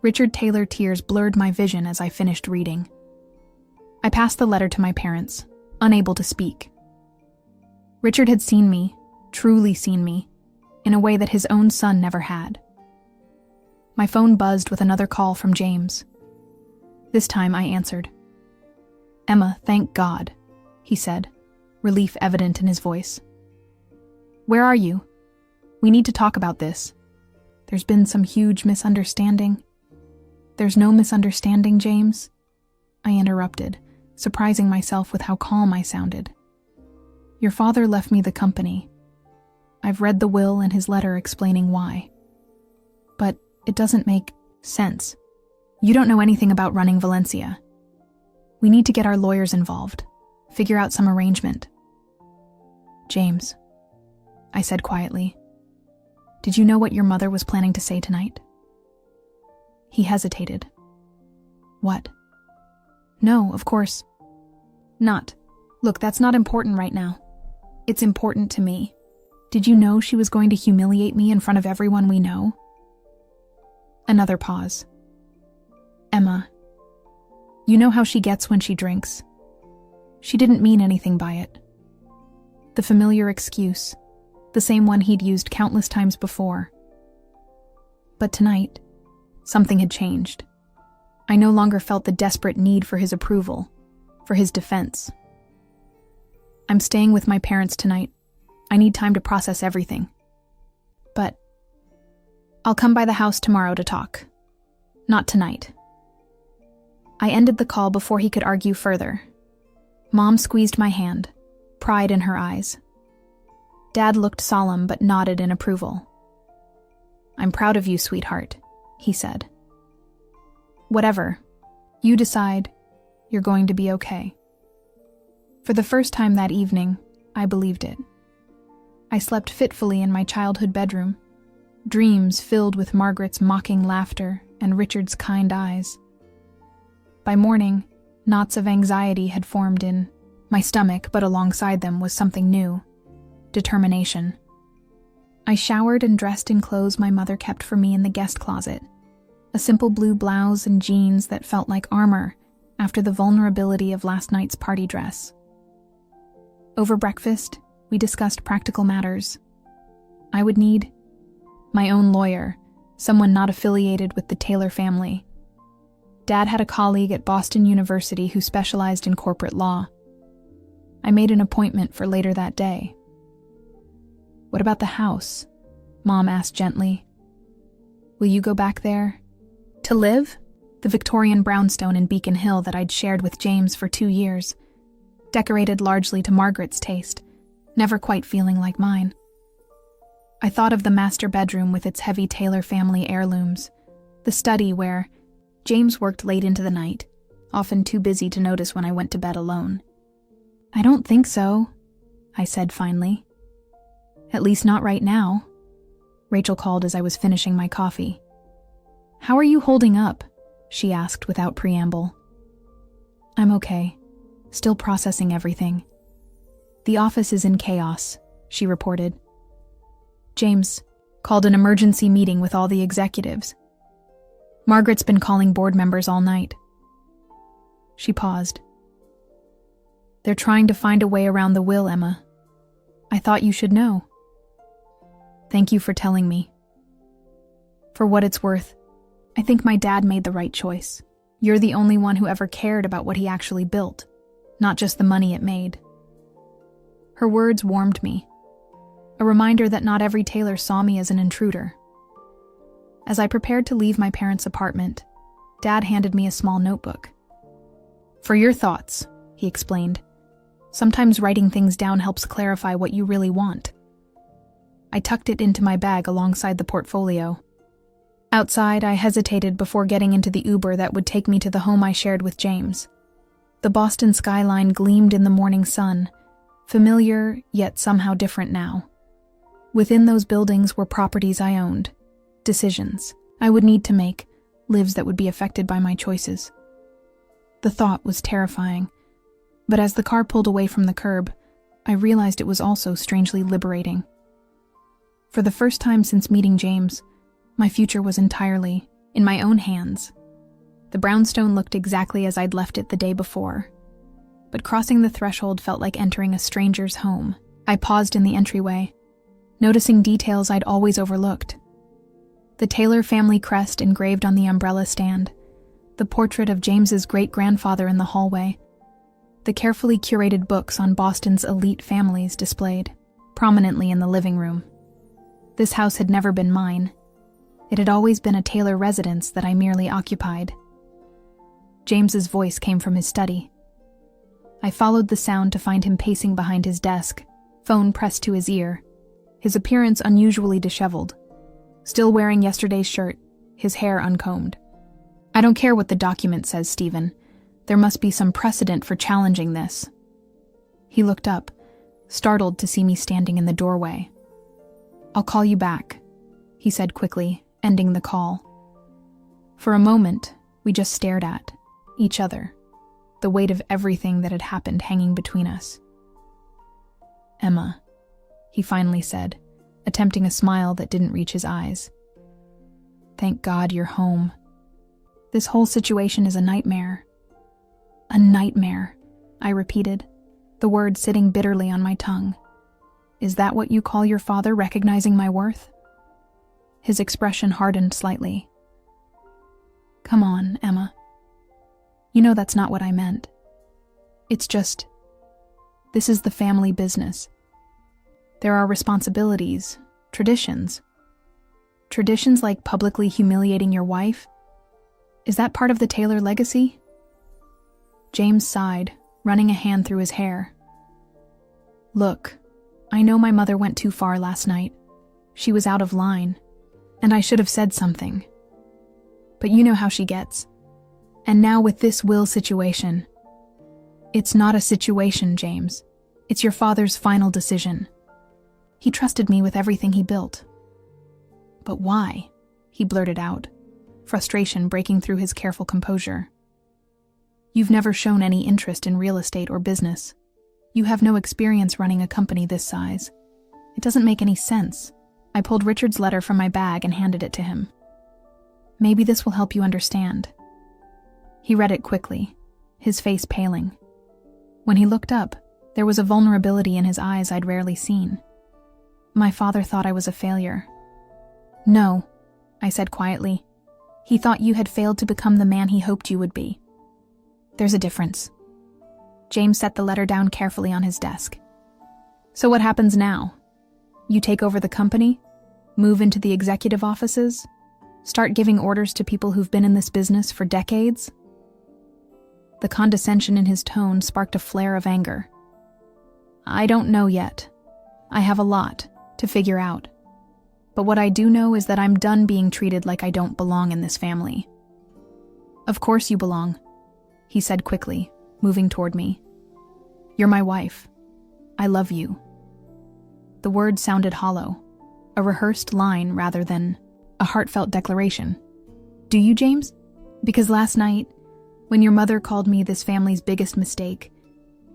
Richard Taylor tears blurred my vision as I finished reading. I passed the letter to my parents, unable to speak. Richard had seen me, truly seen me, in a way that his own son never had. My phone buzzed with another call from James. This time I answered. "Emma, thank God," he said, relief evident in his voice. "Where are you? We need to talk about this. There's been some huge misunderstanding." "There's no misunderstanding, James," I interrupted, surprising myself with how calm I sounded. "Your father left me the company. I've read the will and his letter explaining why. But it doesn't make sense. You don't know anything about running Valencia. We need to get our lawyers involved, figure out some arrangement." "James," I said quietly, "did you know what your mother was planning to say tonight?" He hesitated. "What?" "No, of course not. Look, that's not important right now. It's important to me. Did you know she was going to humiliate me in front of everyone we know?" Another pause. "Emma, you know how she gets when she drinks. She didn't mean anything by it." The familiar excuse, the same one he'd used countless times before. But tonight, something had changed. I no longer felt the desperate need for his approval, for his defense. "I'm staying with my parents tonight. I need time to process everything. But I'll come by the house tomorrow to talk. Not tonight." I ended the call before he could argue further. Mom squeezed my hand, pride in her eyes. Dad looked solemn but nodded in approval. "I'm proud of you, sweetheart," he said. "Whatever. You decide. You're going to be okay." For the first time that evening, I believed it. I slept fitfully in my childhood bedroom, dreams filled with Margaret's mocking laughter and Richard's kind eyes. By morning, knots of anxiety had formed in my stomach, but alongside them was something new: determination. I showered and dressed in clothes my mother kept for me in the guest closet, a simple blue blouse and jeans that felt like armor after the vulnerability of last night's party dress. Over breakfast, we discussed practical matters. I would need my own lawyer, someone not affiliated with the Taylor family. Dad had a colleague at Boston University who specialized in corporate law. I made an appointment for later that day. "What about the house?" Mom asked gently. "Will you go back there to live?" The Victorian brownstone in Beacon Hill that I'd shared with James for 2 years, decorated largely to Margaret's taste, never quite feeling like mine. I thought of the master bedroom with its heavy Taylor family heirlooms, the study where James worked late into the night, often too busy to notice when I went to bed alone. "I don't think so," I said finally. "At least not right now." Rachel called as I was finishing my coffee. "How are you holding up?" she asked without preamble. "I'm okay. Still processing everything. The office is in chaos," she reported. "James called an emergency meeting with all the executives. Margaret's been calling board members all night." She paused. "They're trying to find a way around the will, Emma. I thought you should know. Thank you for telling me. For what it's worth, I think my dad made the right choice. You're the only one who ever cared about what he actually built, not just the money it made. Her words warmed me, a reminder that not every tailor saw me as an intruder. As I prepared to leave my parents' apartment, Dad handed me a small notebook. For your thoughts, he explained. Sometimes writing things down helps clarify what you really want. I tucked it into my bag alongside the portfolio. Outside, I hesitated before getting into the Uber that would take me to the home I shared with James. The Boston skyline gleamed in the morning sun, familiar yet somehow different now. Within those buildings were properties I owned, decisions I would need to make, lives that would be affected by my choices. The thought was terrifying, but as the car pulled away from the curb, I realized it was also strangely liberating. For the first time since meeting James, my future was entirely in my own hands. The brownstone looked exactly as I'd left it the day before, but crossing the threshold felt like entering a stranger's home. I paused in the entryway, noticing details I'd always overlooked. The Taylor family crest engraved on the umbrella stand, the portrait of James's great-grandfather in the hallway, the carefully curated books on Boston's elite families displayed prominently in the living room. This house had never been mine. It had always been a Taylor residence that I merely occupied. James's voice came from his study. I followed the sound to find him pacing behind his desk, phone pressed to his ear, his appearance unusually disheveled, still wearing yesterday's shirt, his hair uncombed. I don't care what the document says, Stephen. There must be some precedent for challenging this. He looked up, startled to see me standing in the doorway. I'll call you back, he said quickly, ending the call. For a moment, we just stared at each other, the weight of everything that had happened hanging between us. Emma, he finally said, attempting a smile that didn't reach his eyes. Thank God you're home. This whole situation is a nightmare. A nightmare, I repeated, the word sitting bitterly on my tongue. Is that what you call your father recognizing my worth? His expression hardened slightly. Come on, Emma. You know that's not what I meant. It's just, this is the family business. There are responsibilities, traditions. Traditions like publicly humiliating your wife? Is that part of the Taylor legacy? James sighed, running a hand through his hair. Look, I know my mother went too far last night. She was out of line, and I should have said something. But you know how she gets. And now with this will situation. It's not a situation, James. It's your father's final decision. He trusted me with everything he built. But why? He blurted out, frustration breaking through his careful composure. You've never shown any interest in real estate or business. You have no experience running a company this size. It doesn't make any sense. I pulled Richard's letter from my bag and handed it to him. Maybe this will help you understand. He read it quickly, his face paling. When he looked up, there was a vulnerability in his eyes I'd rarely seen. My father thought I was a failure. No, I said quietly. He thought you had failed to become the man he hoped you would be. There's a difference. James set the letter down carefully on his desk. So what happens now? You take over the company? Move into the executive offices? Start giving orders to people who've been in this business for decades? The condescension in his tone sparked a flare of anger. I don't know yet. I have a lot to figure out. But what I do know is that I'm done being treated like I don't belong in this family. Of course you belong, he said quickly, moving toward me. You're my wife. I love you. The words sounded hollow, a rehearsed line rather than a heartfelt declaration. Do you, James? Because last night, when your mother called me this family's biggest mistake,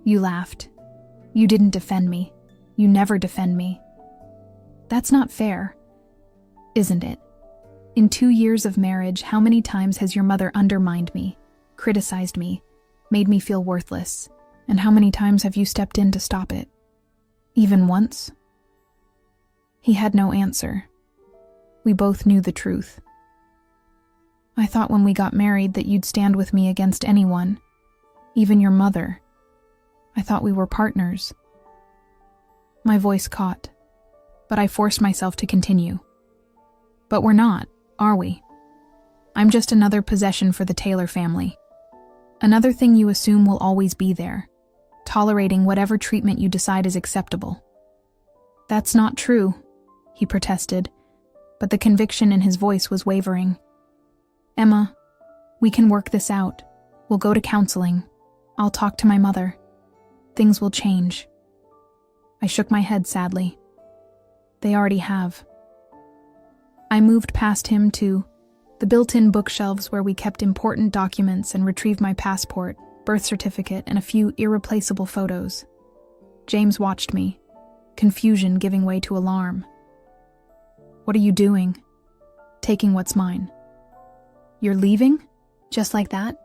you laughed. You didn't defend me. You never defend me. That's not fair, isn't it? In 2 years of marriage, how many times has your mother undermined me, criticized me, made me feel worthless, and how many times have you stepped in to stop it? Even once? He had no answer. We both knew the truth. I thought when we got married that you'd stand with me against anyone, even your mother. I thought we were partners. My voice caught, but I forced myself to continue. But we're not, are we? I'm just another possession for the Taylor family. Another thing you assume will always be there, tolerating whatever treatment you decide is acceptable. That's not true, he protested, but the conviction in his voice was wavering. Emma, we can work this out. We'll go to counseling. I'll talk to my mother. Things will change. I shook my head sadly. They already have. I moved past him to the built-in bookshelves where we kept important documents and retrieved my passport, birth certificate, and a few irreplaceable photos. James watched me, confusion giving way to alarm. What are you doing? Taking what's mine. You're leaving? Just like that?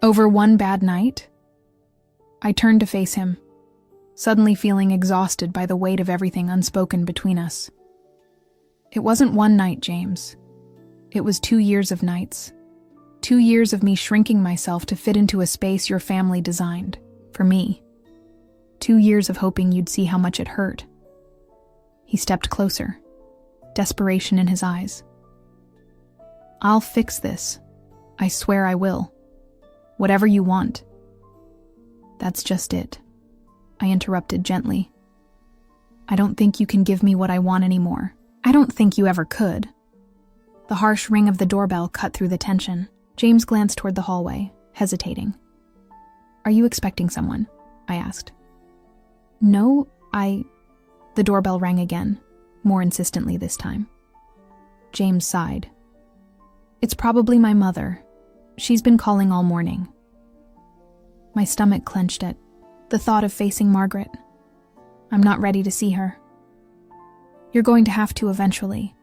Over one bad night? I turned to face him, suddenly feeling exhausted by the weight of everything unspoken between us. It wasn't one night, James. It was 2 years of nights. 2 years of me shrinking myself to fit into a space your family designed, for me. 2 years of hoping you'd see how much it hurt. He stepped closer, desperation in his eyes. I'll fix this. I swear I will. Whatever you want. That's just it, I interrupted gently. I don't think you can give me what I want anymore. I don't think you ever could. The harsh ring of the doorbell cut through the tension. James glanced toward the hallway, hesitating. Are you expecting someone? I asked. No, The doorbell rang again, more insistently this time. James sighed. It's probably my mother. She's been calling all morning. My stomach clenched at the thought of facing Margaret. I'm not ready to see her. You're going to have to eventually.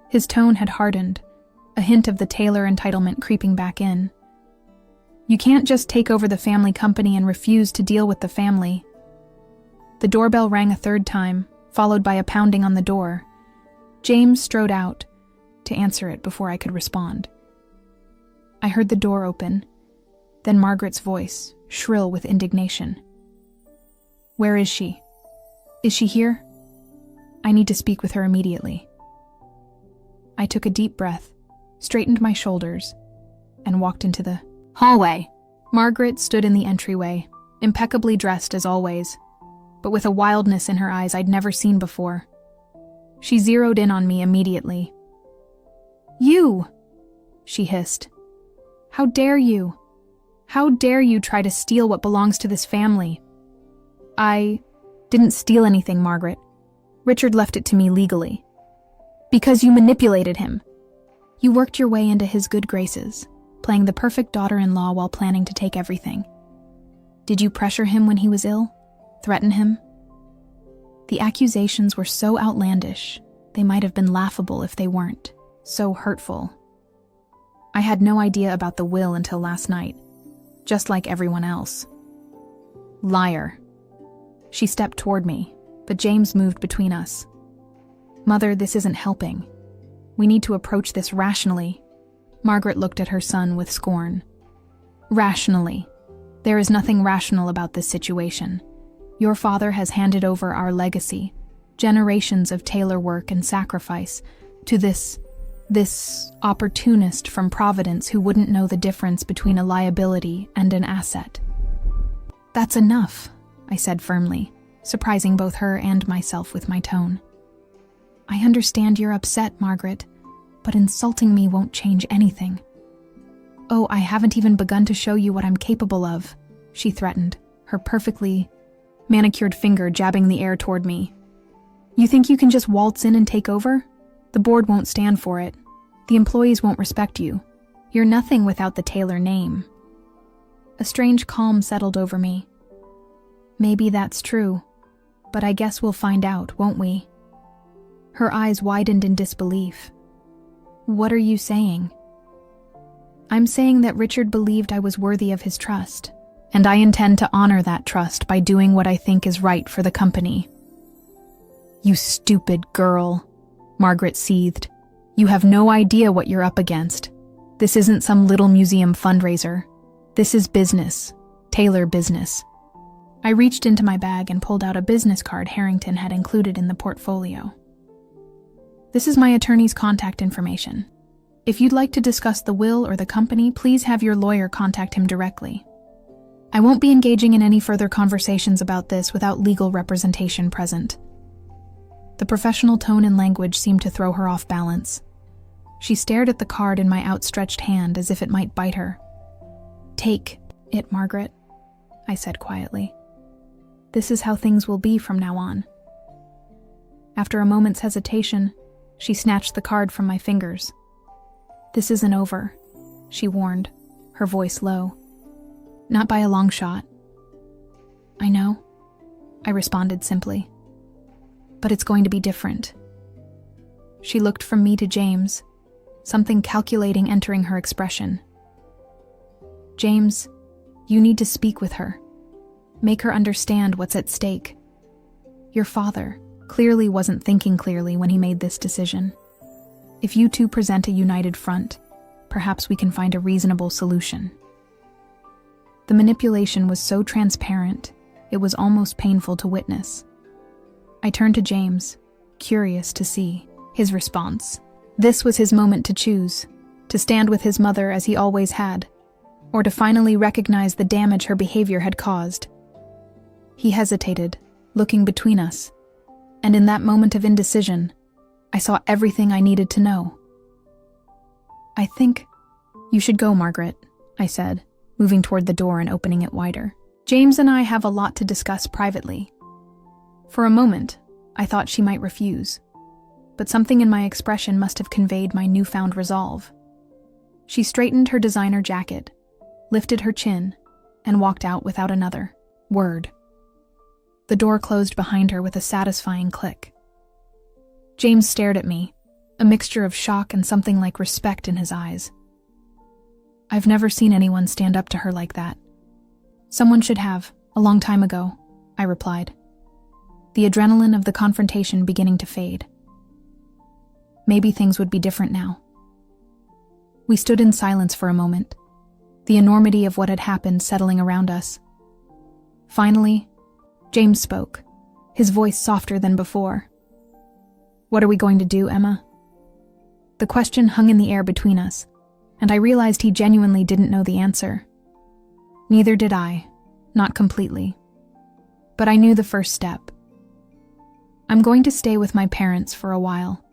His tone had hardened, a hint of the Taylor entitlement creeping back in. You can't just take over the family company and refuse to deal with the family. The doorbell rang a third time, followed by a pounding on the door. James strode out to answer it before I could respond. I heard the door open, then Margaret's voice, shrill with indignation. Where is she? Is she here? I need to speak with her immediately. I took a deep breath, straightened my shoulders, and walked into the hallway. Margaret stood in the entryway, impeccably dressed as always, but with a wildness in her eyes I'd never seen before. She zeroed in on me immediately. You! She hissed. How dare you? How dare you try to steal what belongs to this family? I didn't steal anything, Margaret. Richard left it to me legally. Because you manipulated him. You worked your way into his good graces, playing the perfect daughter-in-law while planning to take everything. Did you pressure him when he was ill? Threaten him? The accusations were so outlandish, they might have been laughable if they weren't. So hurtful. I had no idea about the will until last night, just like everyone else. Liar. She stepped toward me, but James moved between us. Mother, this isn't helping. We need to approach this rationally. Margaret looked at her son with scorn. Rationally. There is nothing rational about this situation. Your father has handed over our legacy, generations of Taylor work and sacrifice, to this opportunist from Providence who wouldn't know the difference between a liability and an asset. That's enough, I said firmly, surprising both her and myself with my tone. I understand you're upset, Margaret, but insulting me won't change anything. Oh, I haven't even begun to show you what I'm capable of, she threatened, her perfectly manicured finger jabbing the air toward me. You think you can just waltz in and take over? The board won't stand for it. The employees won't respect you. You're nothing without the Taylor name. A strange calm settled over me. Maybe that's true, but I guess we'll find out, won't we? Her eyes widened in disbelief. What are you saying? I'm saying that Richard believed I was worthy of his trust, and I intend to honor that trust by doing what I think is right for the company. "You stupid girl," Margaret seethed. "You have no idea what you're up against. This isn't some little museum fundraiser. This is business. Taylor business." I reached into my bag and pulled out a business card Harrington had included in the portfolio. "This is my attorney's contact information. If you'd like to discuss the will or the company, please have your lawyer contact him directly. I won't be engaging in any further conversations about this without legal representation present." The professional tone and language seemed to throw her off balance. She stared at the card in my outstretched hand as if it might bite her. "Take it, Margaret," I said quietly. "This is how things will be from now on." After a moment's hesitation, she snatched the card from my fingers. "This isn't over," she warned, her voice low. "Not by a long shot." "I know," I responded simply. "But it's going to be different." She looked from me to James, something calculating entering her expression. "James, you need to speak with her. Make her understand what's at stake. Your father clearly wasn't thinking clearly when he made this decision. If you two present a united front, perhaps we can find a reasonable solution." The manipulation was so transparent, it was almost painful to witness. I turned to James, curious to see his response. This was his moment to choose, to stand with his mother as he always had, or to finally recognize the damage her behavior had caused. He hesitated, looking between us, and in that moment of indecision, I saw everything I needed to know. "I think you should go, Margaret," I said, moving toward the door and opening it wider. "James and I have a lot to discuss privately." For a moment, I thought she might refuse, but something in my expression must have conveyed my newfound resolve. She straightened her designer jacket, lifted her chin, and walked out without another word. The door closed behind her with a satisfying click. James stared at me, a mixture of shock and something like respect in his eyes. I've never seen anyone stand up to her like that. "Someone should have, a long time ago," I replied, the adrenaline of the confrontation beginning to fade. Maybe things would be different now. We stood in silence for a moment, the enormity of what had happened settling around us. Finally, James spoke, his voice softer than before. "What are we going to do, Emma?" The question hung in the air between us, and I realized he genuinely didn't know the answer. Neither did I, not completely. But I knew the first step. "I'm going to stay with my parents for a while.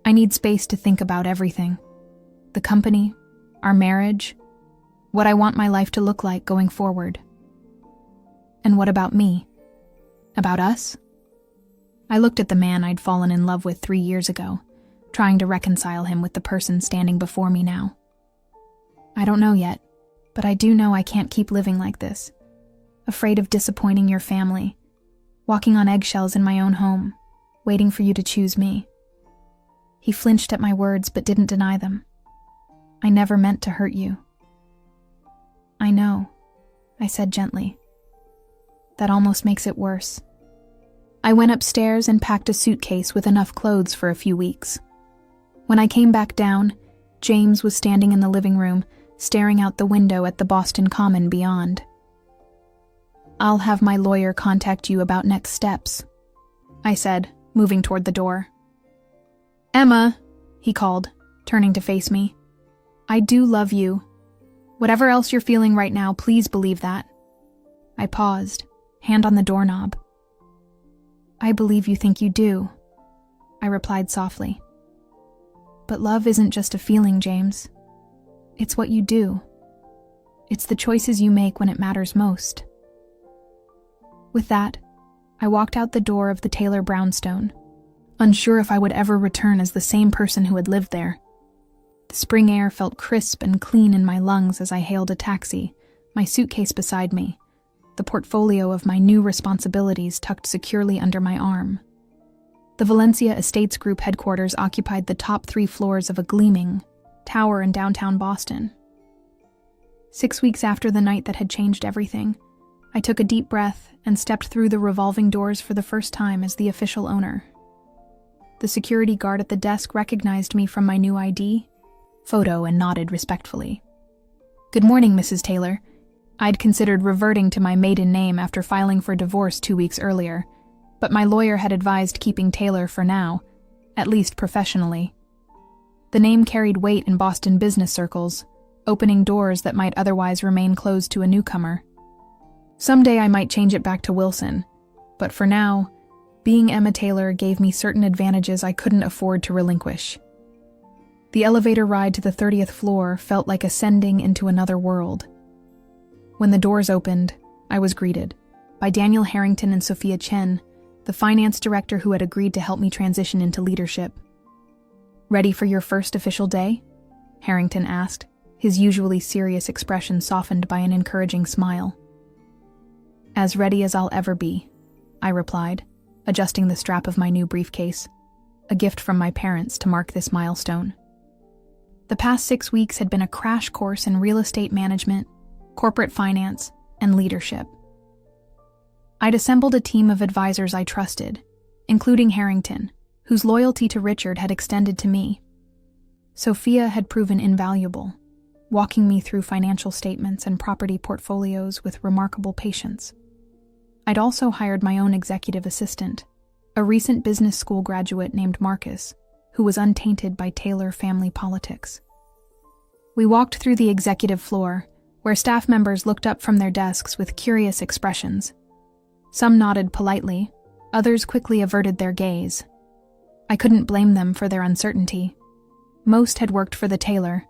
I need space to think about everything. The company, our marriage, what I want my life to look like going forward." "And what about me? About us?" I looked at the man I'd fallen in love with 3 years ago, trying to reconcile him with the person standing before me now. "I don't know yet, but I do know I can't keep living like this, afraid of disappointing your family, walking on eggshells in my own home, waiting for you to choose me." He flinched at my words but didn't deny them. "I never meant to hurt you." "I know," I said gently. "That almost makes it worse." I went upstairs and packed a suitcase with enough clothes for a few weeks. When I came back down, James was standing in the living room, staring out the window at the Boston Common beyond. "I'll have my lawyer contact you about next steps," I said, moving toward the door. "Emma," he called, turning to face me. "I do love you. Whatever else you're feeling right now, please believe that." I paused, hand on the doorknob. "I believe you think you do," I replied softly. "But love isn't just a feeling, James. It's what you do. It's the choices you make when it matters most." With that, I walked out the door of the Taylor brownstone, unsure if I would ever return as the same person who had lived there. The spring air felt crisp and clean in my lungs as I hailed a taxi, my suitcase beside me, the portfolio of my new responsibilities tucked securely under my arm. The Valencia Estates Group headquarters occupied the top 3 floors of a gleaming tower in downtown Boston. 6 weeks after the night that had changed everything, I took a deep breath and stepped through the revolving doors for the first time as the official owner. The security guard at the desk recognized me from my new ID photo and nodded respectfully. "Good morning, Mrs. Taylor." I'd considered reverting to my maiden name after filing for divorce 2 weeks earlier, but my lawyer had advised keeping Taylor for now, at least professionally. The name carried weight in Boston business circles, opening doors that might otherwise remain closed to a newcomer. Someday I might change it back to Wilson, but for now, being Emma Taylor gave me certain advantages I couldn't afford to relinquish. The elevator ride to the 30th floor felt like ascending into another world. When the doors opened, I was greeted by Daniel Harrington and Sophia Chen, the finance director who had agreed to help me transition into leadership. "Ready for your first official day?" Harrington asked, his usually serious expression softened by an encouraging smile. "As ready as I'll ever be," I replied, adjusting the strap of my new briefcase, a gift from my parents to mark this milestone. The past 6 weeks had been a crash course in real estate management, corporate finance, and leadership. I'd assembled a team of advisors I trusted, including Harrington, whose loyalty to Richard had extended to me. Sophia had proven invaluable, walking me through financial statements and property portfolios with remarkable patience. I'd also hired my own executive assistant, a recent business school graduate named Marcus, who was untainted by Taylor family politics. We walked through the executive floor, where staff members looked up from their desks with curious expressions. Some nodded politely, others quickly averted their gaze. I couldn't blame them for their uncertainty. Most had worked for the Taylor,